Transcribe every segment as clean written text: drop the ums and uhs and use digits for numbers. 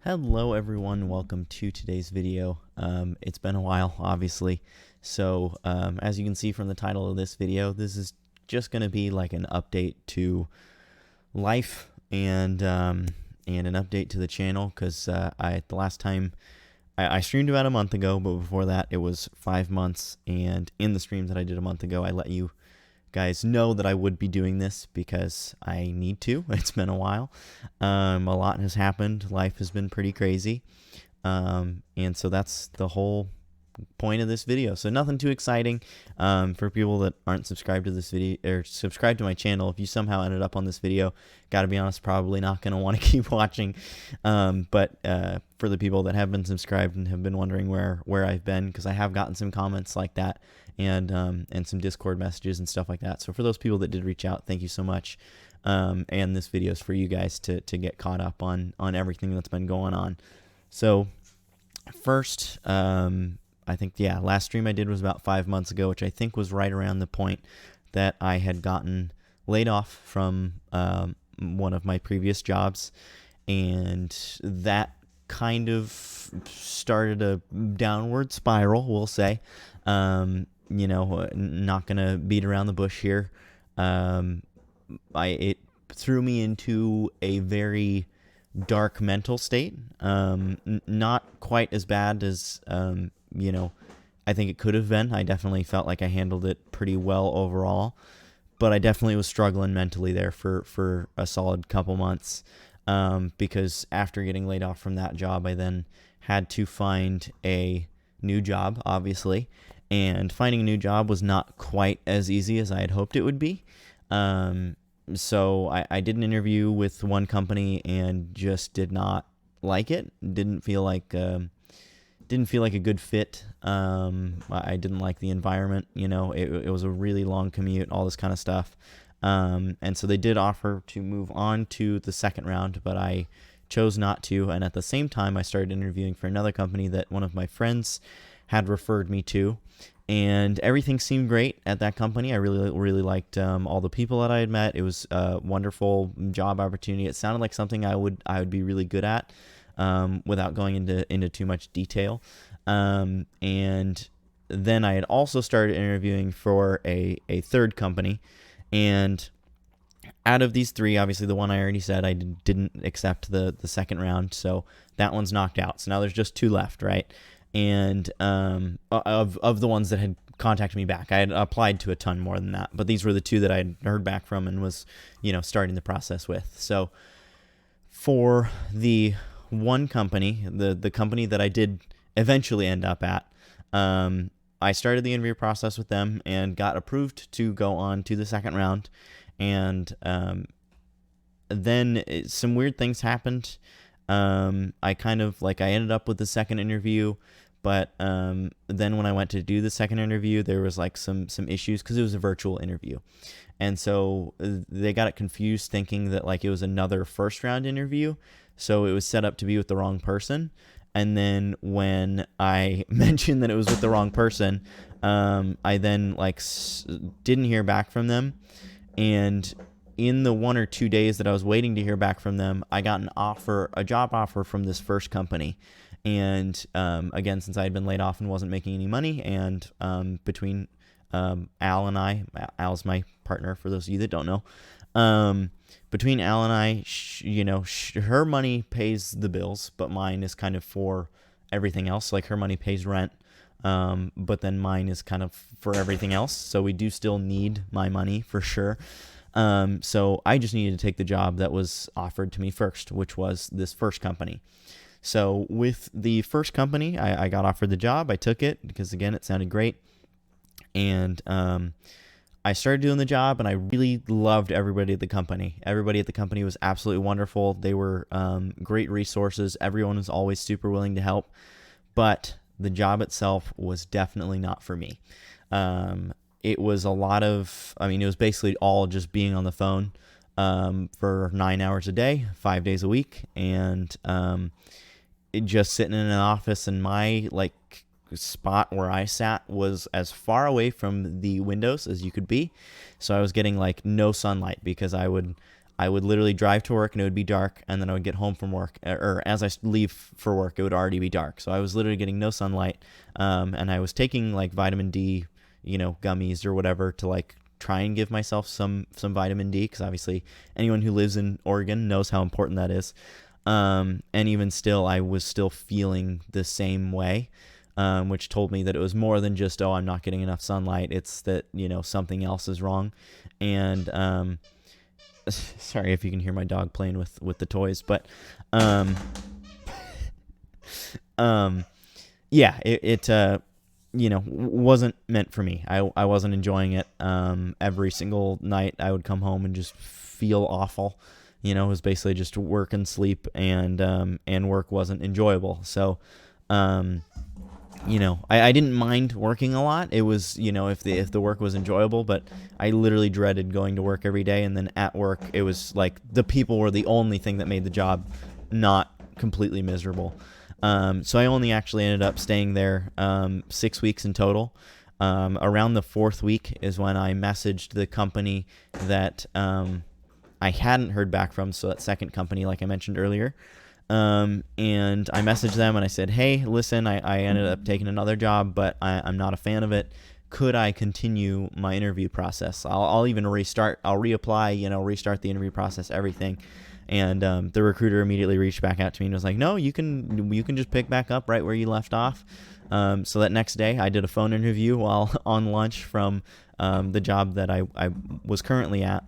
Hello everyone, welcome to today's video. It's been a while, obviously, so as you can see from the title of this video, this is just going to be like an update to life and an update to the channel, because the last time I streamed about a month ago, but before that it was 5 months, and in the stream that I did a month ago, I let you guys know that I would be doing this because I need to. It's been a while. A lot has happened. Life has been pretty crazy. And so that's the whole point of this video. So nothing too exciting. For people that aren't subscribed to this video or subscribed to my channel, if you somehow ended up on this video, gotta be honest, probably not going to want to keep watching. But for the people that have been subscribed and have been wondering where I've been, because I have gotten some comments like that, and some Discord messages and stuff like that. So for those people that did reach out, thank you so much. And this video is for you guys to get caught up on everything that's been going on. So first, I think, last stream I did was about 5 months ago, which I think was right around the point that I had gotten laid off from one of my previous jobs, and that kind of started a downward spiral, we'll say. Not gonna beat around the bush here. It threw me into a very dark mental state. Not quite as bad as I think it could have been. I definitely felt like I handled it pretty well overall, but I definitely was struggling mentally there for a solid couple months. Because after getting laid off from that job, I then had to find a new job, obviously, and finding a new job was not quite as easy as I had hoped it would be. So I did an interview with one company and just did not like it. Didn't feel like a good fit. I didn't like the environment. It was a really long commute, all this kind of stuff. And so they did offer to move on to the second round, but I chose not to. And at the same time, I started interviewing for another company that one of my friends had referred me to, and everything seemed great at that company. I really liked all the people that I had met. It was a wonderful job opportunity. It sounded like something I would be really good at, without going into too much detail. And then I had also started interviewing for a third company, and out of these three, obviously the one I already said, I didn't accept the second round, so that one's knocked out. So now there's just two left, right? And of the ones that had contacted me back, I had applied to a ton more than that, but these were the two that I had heard back from and was starting the process with. So for the one company, the company that I did eventually end up at, I started the interview process with them and got approved to go on to the second round. And then some weird things happened. I ended up with the second interview, but then when I went to do the second interview, there was like some issues because it was a virtual interview. And so they got it confused, thinking that like it was another first round interview. So it was set up to be with the wrong person. And then when I mentioned that it was with the wrong person, I then didn't hear back from them. And in the 1 or 2 days that I was waiting to hear back from them, I got a job offer from this first company. And again, since I had been laid off and wasn't making any money, and between Al and I, Al's my partner for those of you that don't know, between Al and I, her money pays the bills, but mine is kind of for everything else. Like her money pays rent, but then mine is kind of for everything else. So we do still need my money for sure. So I just needed to take the job that was offered to me first, which was this first company. So with the first company, I got offered the job. I took it because, again, it sounded great. And I started doing the job, and I really loved everybody at the company. Everybody at the company was absolutely wonderful. They were great resources. Everyone was always super willing to help. But the job itself was definitely not for me. It was a lot of, it was basically all just being on the phone for 9 hours a day, 5 days a week, and just sitting in an office. And my spot where I sat was as far away from the windows as you could be, so I was getting no sunlight because I would I would literally drive to work and it would be dark, and then I would get home from work, or as I leave for work, it would already be dark. So I was literally getting no sunlight, and I was taking like vitamin D, gummies or whatever to like try and give myself some vitamin D, because obviously anyone who lives in Oregon knows how important that is. And even still, I was still feeling the same way, which told me that it was more than just, I'm not getting enough sunlight. It's that, something else is wrong. And sorry if you can hear my dog playing with the toys, but yeah, it wasn't meant for me. I wasn't enjoying it. Every single night I would come home and just feel awful. It was basically just work and sleep, and work wasn't enjoyable. So, I didn't mind working a lot. It was, if the work was enjoyable, but I literally dreaded going to work every day. And then at work, it was like the people were the only thing that made the job not completely miserable. So I only actually ended up staying there 6 weeks in total. Around the 4th week is when I messaged the company that I hadn't heard back from, so that second company, like I mentioned earlier. And I messaged them and I said, hey, listen, I ended up taking another job, but I'm not a fan of it. Could I continue my interview process? I'll even restart. I'll reapply, restart the interview process, everything. And the recruiter immediately reached back out to me and was like, no, you can just pick back up right where you left off. So that next day I did a phone interview while on lunch from the job that I was currently at.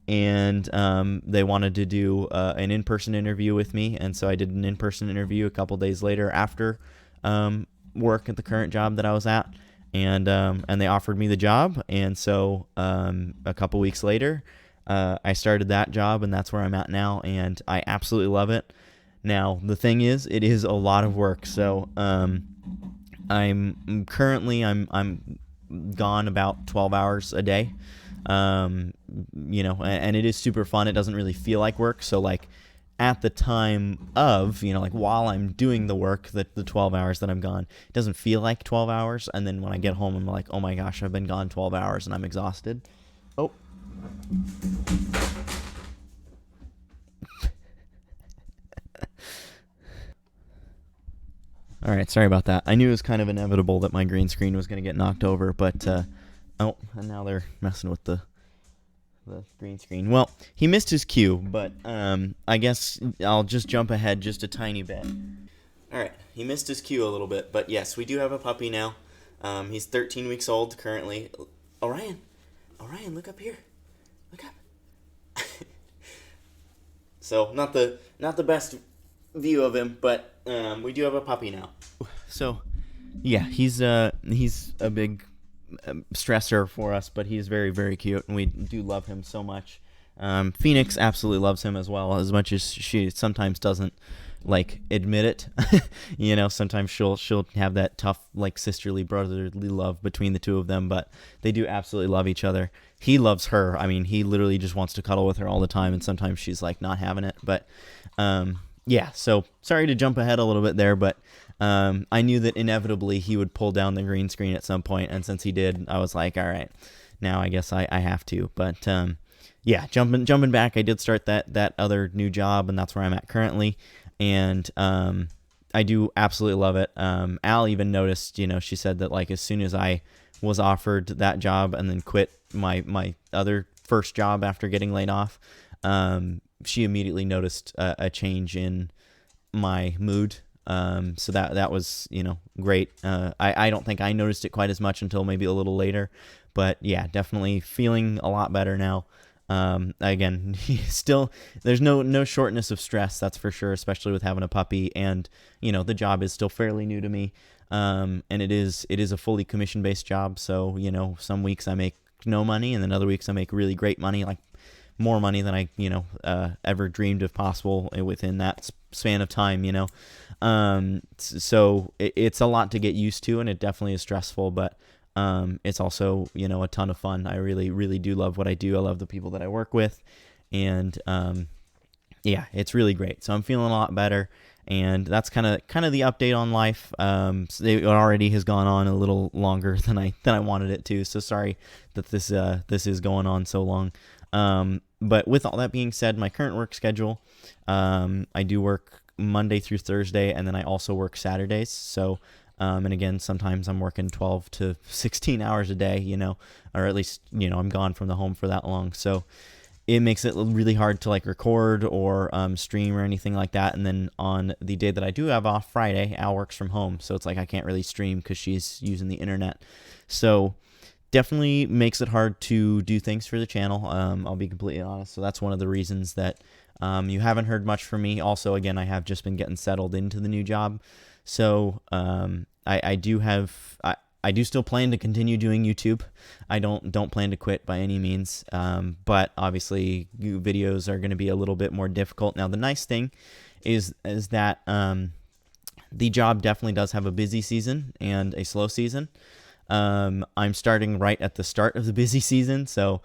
And they wanted to do an in-person interview with me, and so I did an in-person interview a couple days later after work at the current job that I was at, and they offered me the job. And so a couple weeks later, I started that job, and that's where I'm at now, and I absolutely love it. Now the thing is, it is a lot of work. So I'm gone about 12 hours a day. And it is super fun. It doesn't really feel like work. So like at the time of, like while I'm doing the work, the 12 hours that I'm gone, it doesn't feel like 12 hours. And then when I get home, I'm like, oh my gosh, I've been gone 12 hours and I'm exhausted. Oh. All right. Sorry about that. I knew it was kind of inevitable that my green screen was going to get knocked over, but, and now they're messing with the green screen. Well, he missed his cue, but I guess I'll just jump ahead just a tiny bit. All right, he missed his cue a little bit, but yes, we do have a puppy now. He's 13 weeks old currently. Orion, look up here. Look up. So not the best view of him, but we do have a puppy now. So yeah, he's a big stressor for us, but he's very, very cute, and we do love him so much. Phoenix absolutely loves him as well, as much as she sometimes doesn't like admit it. Sometimes she'll have that tough like sisterly brotherly love between the two of them, but they do absolutely love each other. He loves her. I mean, he literally just wants to cuddle with her all the time, and sometimes she's like not having it. But yeah, so sorry to jump ahead a little bit there, but I knew that inevitably he would pull down the green screen at some point, and since he did, I was like, all right, now I guess I have to. But yeah, jumping back, I did start that other new job, and that's where I'm at currently, and I do absolutely love it. Al even noticed, she said that like as soon as I was offered that job and then quit my other first job after getting laid off, she immediately noticed a change in my mood. So that was, great. I don't think I noticed it quite as much until maybe a little later, but yeah, definitely feeling a lot better now. Again, still, there's no shortness of stress, that's for sure, especially with having a puppy, and, the job is still fairly new to me. And it is a fully commission-based job. So, some weeks I make no money, and then other weeks I make really great money, like more money than I, ever dreamed of possible within that span of time, So it's a lot to get used to, and it definitely is stressful, but it's also, a ton of fun. I really, really do love what I do. I love the people that I work with, and yeah, it's really great. So I'm feeling a lot better, and that's kind of the update on life. So it already has gone on a little longer than I wanted it to. So sorry that this is going on so long. But with all that being said, my current work schedule, I do work Monday through Thursday, and then I also work Saturdays. So, and again, sometimes I'm working 12 to 16 hours a day, or at least, I'm gone from the home for that long. So it makes it really hard to like record or stream or anything like that. And then on the day that I do have off, Friday, Al works from home. So it's like I can't really stream because she's using the internet. So definitely makes it hard to do things for the channel. I'll be completely honest. So that's one of the reasons that you haven't heard much from me. Also, again, I have just been getting settled into the new job. So I do still plan to continue doing YouTube. I don't plan to quit by any means. But obviously videos are going to be a little bit more difficult. Now the nice thing is that the job definitely does have a busy season and a slow season. I'm starting right at the start of the busy season. So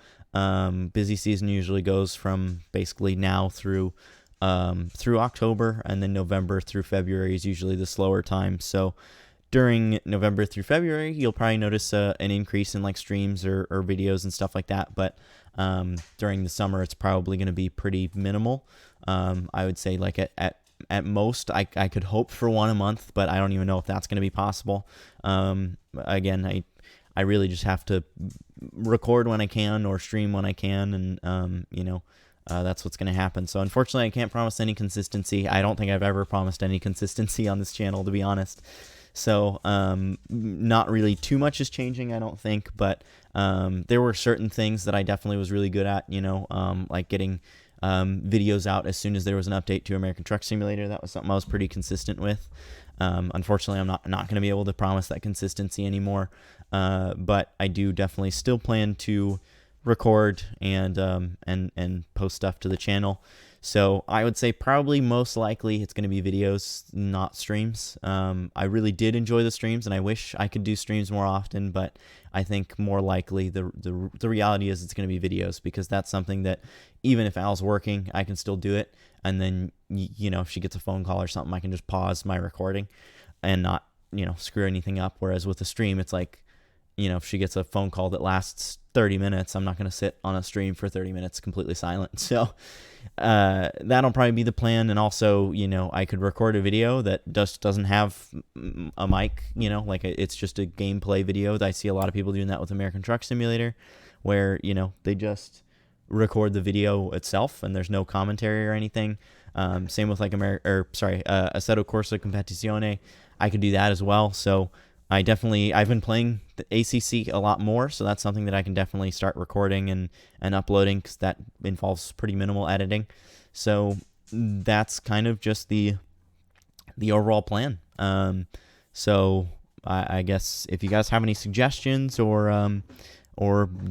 busy season usually goes from basically now through October, and then November through February is usually the slower time. So during November through February, you'll probably notice an increase in like streams or videos and stuff like that. But during the summer, it's probably going to be pretty minimal. I would say like at most, I could hope for one a month, but I don't even know if that's going to be possible. Again, I really just have to record when I can or stream when I can, and that's what's going to happen. So unfortunately, I can't promise any consistency. I don't think I've ever promised any consistency on this channel, to be honest. So not really too much is changing, I don't think, but there were certain things that I definitely was really good at, like getting videos out as soon as there was an update to American Truck Simulator. That was something I was pretty consistent with. Unfortunately, I'm not going to be able to promise that consistency anymore, but I do definitely still plan to record and post stuff to the channel. So I would say probably most likely it's going to be videos, not streams. I really did enjoy the streams, and I wish I could do streams more often, but I think more likely the reality is it's going to be videos, because that's something that even if Al's working, I can still do it. And then, if she gets a phone call or something, I can just pause my recording and not, screw anything up. Whereas with a stream, it's like, if she gets a phone call that lasts 30 minutes, I'm not going to sit on a stream for 30 minutes completely silent. So that'll probably be the plan. And also, I could record a video that just doesn't have a mic, like it's just a gameplay video. I see a lot of people doing that with American Truck Simulator, where, they just record the video itself and there's no commentary or anything. Same with like Assetto Corsa Competizione. I could do that as well. So I've been playing the ACC a lot more, so that's something that I can definitely start recording and uploading, because that involves pretty minimal editing. So that's kind of just the overall plan. So I guess if you guys have any suggestions or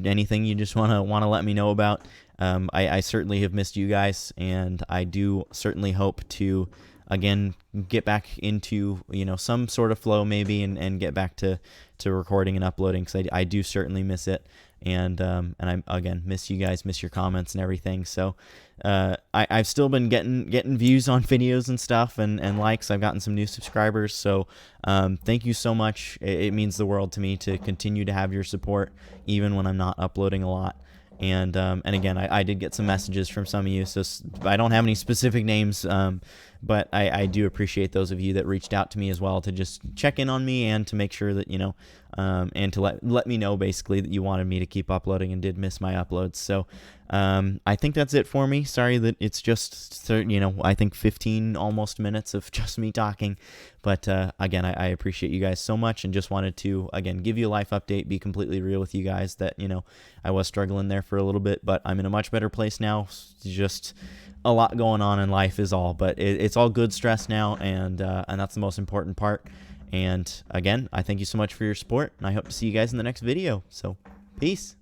anything you just want to let me know about, I certainly have missed you guys, and I do certainly hope to again get back into some sort of flow maybe, and get back to recording and uploading, because I do certainly miss it, and I again miss you guys, miss your comments and everything. So I've still been getting views on videos and stuff, and likes. I've gotten some new subscribers, so thank you so much. It means the world to me to continue to have your support even when I'm not uploading a lot. And again, I did get some messages from some of you, so I don't have any specific names, but I do appreciate those of you that reached out to me as well, to just check in on me and to make sure that, and to let me know basically that you wanted me to keep uploading and did miss my uploads. So I think that's it for me. Sorry that it's just, I think 15 almost minutes of just me talking. But again, I appreciate you guys so much, and just wanted to, again, give you a life update, be completely real with you guys that, I was struggling there for a little bit, but I'm in a much better place now. Just a lot going on in life is all, but it's all good stress now, and that's the most important part. And again, I thank you so much for your support, and I hope to see you guys in the next video. So peace.